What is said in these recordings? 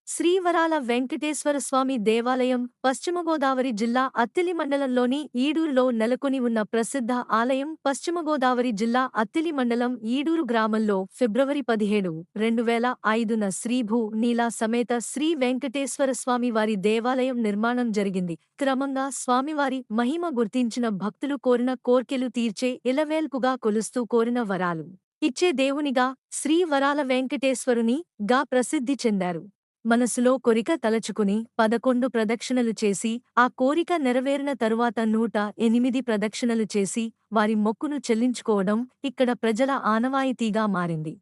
శ్రీవరాల వెంకటేశ్వరస్వామి దేవాలయం పశ్చిమ గోదావరి జిల్లా అత్తిలి మండలంలోని ఈడూరులో నెలకొని ఉన్న ప్రసిద్ధ ఆలయం. పశ్చిమ గోదావరి జిల్లా అత్తిలి మండలం ఈడూరు గ్రామంలో ఫిబ్రవరి 17, 2005న శ్రీభూ నీలా సమేత శ్రీ వెంకటేశ్వరస్వామి వారి దేవాలయం నిర్మాణం జరిగింది. క్రమంగా స్వామివారి మహిమ గుర్తించిన భక్తులు కోరిన కోర్కెలు తీర్చే ఇలవేల్పుగా కొలుస్తూ కోరిన వరాలు ఇచ్చే దేవునిగా శ్రీ వరాల వెంకటేశ్వరుని గా ప్రసిద్ధి చెందారు. మనసులో కోరిక తలచుకుని 11 ప్రదక్షిణలు చేసి ఆ కోరిక నెరవేరిన తరువాత 108 ప్రదక్షిణలు చేసి వారి మొక్కును చెల్లించుకోవడం ఇక్కడ ప్రజల ఆనవాయితీగా మారింది.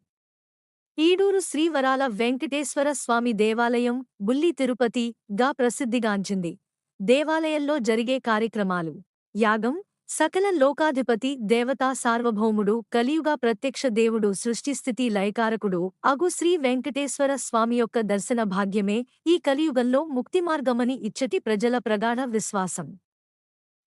ఈడూరు శ్రీవరాల వెంకటేశ్వర స్వామి దేవాలయం బుల్లి తిరుపతి గా ప్రసిద్ధిగాంచింది. దేవాలయంలో జరిగే కార్యక్రమాలు: యాగం, సకల లోకాధిపతి దేవతా సార్వభౌముడు కలియుగ ప్రత్యక్ష దేవుడు సృష్టిస్థితి లయకారకుడు అగు శ్రీ వెంకటేశ్వర స్వామి యొక్క దర్శన భాగ్యమే ఈ కలియుగంలో ముక్తిమార్గమని ఇచ్చటి ప్రజల ప్రగాఢ విశ్వాసం.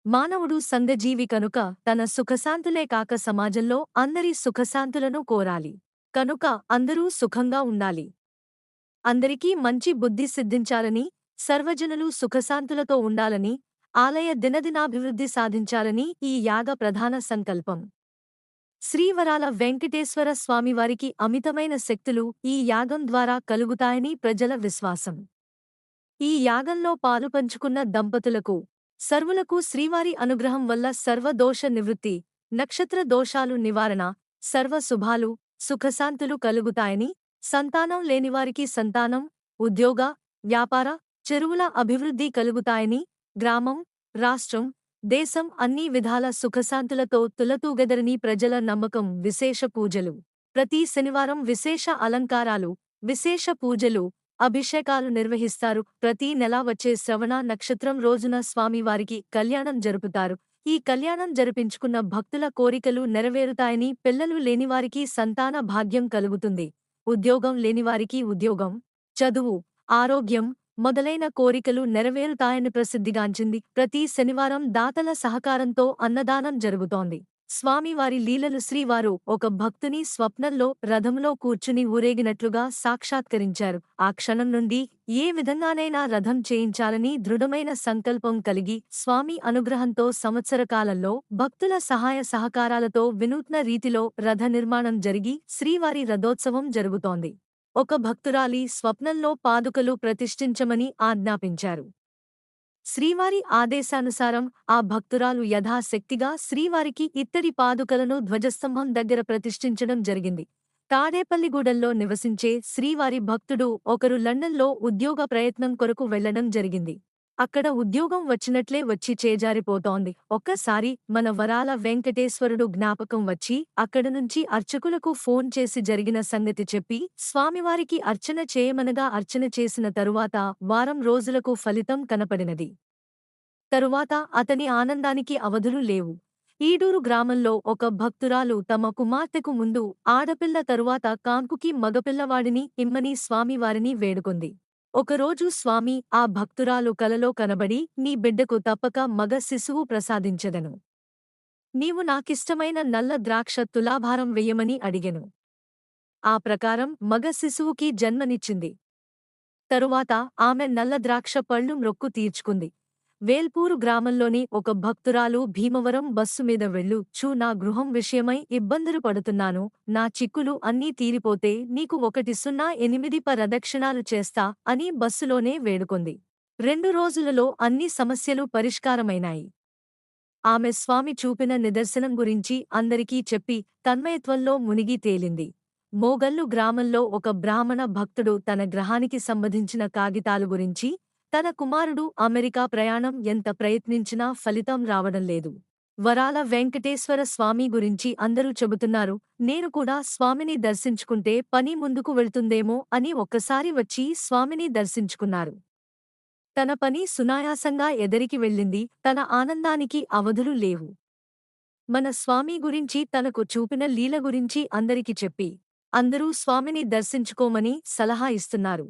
మానవుడు సంఘజీవి కనుక తన సుఖశాంతులే కాక సమాజంలో అందరి సుఖశాంతులను కోరాలి. కనుక అందరూ సుఖంగా ఉండాలి, అందరికీ మంచి బుద్ధి సిద్ధించాలని, సర్వజనులు సుఖశాంతులతో ఉండాలని, ఆలయ దినదినాభివృద్ధి సాధించాలని ఈ యాగ ప్రధాన సంకల్పం. శ్రీవరాల వెంకటేశ్వర స్వామివారికి అమితమైన శక్తులు ఈ యాగం ద్వారా కలుగుతాయని ప్రజల విశ్వాసం. ఈ యాగంలో పాలుపంచుకున్న దంపతులకు, సర్వులకు శ్రీవారి అనుగ్రహం వల్ల సర్వదోష నివృత్తి, నక్షత్ర దోషాలు నివారణ, సర్వ శుభాలు, సుఖశాంతులు కలుగుతాయని, సంతానం లేనివారికి సంతానం, ఉద్యోగ, వ్యాపార, చెరువుల అభివృద్ధి కలుగుతాయని, గ్రామం, రాష్ట్రం, దేశం అన్ని విధాల సుఖశాంతులతో తులతూగెదరని ప్రజల నమ్మకం. విశేష పూజలు: ప్రతి శనివారం విశేష అలంకారాలు, విశేష పూజలు, అభిషేకాలు నిర్వహిస్తారు. ప్రతి నెల వచ్చే శ్రవణ నక్షత్రం రోజున స్వామివారికి కళ్యాణం జరుపుతారు. ఈ కళ్యాణం జరిపించుకున్న భక్తుల కోరికలు నెరవేరుతాయని, పిల్లలు లేనివారికి సంతాన భాగ్యం కలుగుతుంది, ఉద్యోగం లేనివారికి ఉద్యోగం, చదువు, ఆరోగ్యం మొదలైన కోరికలు నెరవేరుతాయని ప్రసిద్ధిగాంచింది. ప్రతి శనివారం దాతల సహకారంతో అన్నదానం జరుగుతోంది. స్వామివారి లీలలు: శ్రీవారు ఒక భక్తుని స్వప్నంలో రథంలో కూర్చుని ఊరేగినట్లుగా సాక్షాత్కరించారు. ఆ క్షణం నుండి ఏ విధంగానైనా రథం చేయించాలని దృఢమైన సంకల్పం కలిగి స్వామి అనుగ్రహంతో సంవత్సరకాలంలో భక్తుల సహాయ సహకారాలతో వినూత్న రీతిలో రథ నిర్మాణం జరిగి శ్రీవారి రథోత్సవం జరుగుతోంది. ఒక భక్తురాలి స్వప్నంలో పాదుకలు ప్రతిష్ఠించమని ఆజ్ఞాపించారు. శ్రీవారి ఆదేశానుసారం ఆ భక్తురాలు యథాశక్తిగా శ్రీవారికి ఇత్తడి పాదుకలను ధ్వజస్తంభం దగ్గర ప్రతిష్ఠించడం జరిగింది. తాడేపల్లిగూడెంలో నివసించే శ్రీవారి భక్తుడు ఒకరు లండన్లో ఉద్యోగ ప్రయత్నం కొరకు వెళ్లడం జరిగింది. అక్కడ ఉద్యోగం వచ్చినట్లే వచ్చి చేజారిపోతోంది. ఒక్కసారి మన వరాల వెంకటేశ్వరుడు జ్ఞాపకం వచ్చి అక్కడ నుంచి అర్చకులకు ఫోన్ చేసి జరిగిన సంగతి చెప్పి స్వామివారికి అర్చన చేయమనగా అర్చన చేసిన తరువాత వారం రోజులకు ఫలితం కనపడినది. తరువాత అతని ఆనందానికి అవధులు లేవు. ఈడూరు గ్రామంలో ఒక భక్తురాలు తమ కుమార్తెకు ముందు ఆడపిల్ల తరువాత కాంకుకి మగపిల్లవాడిని ఇమ్మని స్వామివారిని వేడుకొంది. ఒకరోజు స్వామి ఆ భక్తురాలు కలలో కనబడి, నీ బిడ్డకు తప్పక మగ శిశువు ప్రసాదించెదను, నీవు నాకిష్టమైన నల్ల ద్రాక్ష తులాభారం వెయ్యమని అడిగెను. ఆ ప్రకారం మగ శిశువుకి జన్మనిచ్చింది. తరువాత ఆమె నల్ల ద్రాక్ష పళ్ళు మ్రొక్కు తీర్చుకుంది. వేల్పూరు గ్రామంలోని ఒక భక్తురాలు భీమవరం బస్సు మీద వెళ్ళు నా గృహం విషయమై ఇబ్బందులు పడుతున్నాను, నా చిక్కులు అన్నీ తీరిపోతే నీకు 108 ప్రదక్షిణాలు చేస్తా అని బస్సులోనే వేడుకొంది. 2 రోజులలో అన్ని సమస్యలు పరిష్కారమైనాయి. ఆమె స్వామి చూపిన నిదర్శనం గురించి అందరికీ చెప్పి తన్మయత్వంలో మునిగి తేలింది. మోగల్లు గ్రామంలో ఒక బ్రాహ్మణ భక్తుడు తన గ్రహానికి సంబంధించిన కాగితాలు గురించి, తన కుమారుడు అమెరికా ప్రయాణం ఎంత ప్రయత్నించినా ఫలితం రావడం లేదు. వరాల వెంకటేశ్వర స్వామి గురించి అందరూ చెబుతున్నారు, నేను కూడా స్వామిని దర్శించుకుంటే పని ముందుకు వెళ్తుందేమో అని ఒక్కసారి వచ్చి స్వామిని దర్శించుకున్నారు. తన పని సునాయాసంగా ఎదరికి వెళ్ళింది. తన ఆనందానికి అవధులు లేవు. మన స్వామి గురించి, తనకు చూపిన లీల గురించి అందరికి చెప్పి అందరూ స్వామిని దర్శించుకోమని సలహా ఇస్తున్నారు.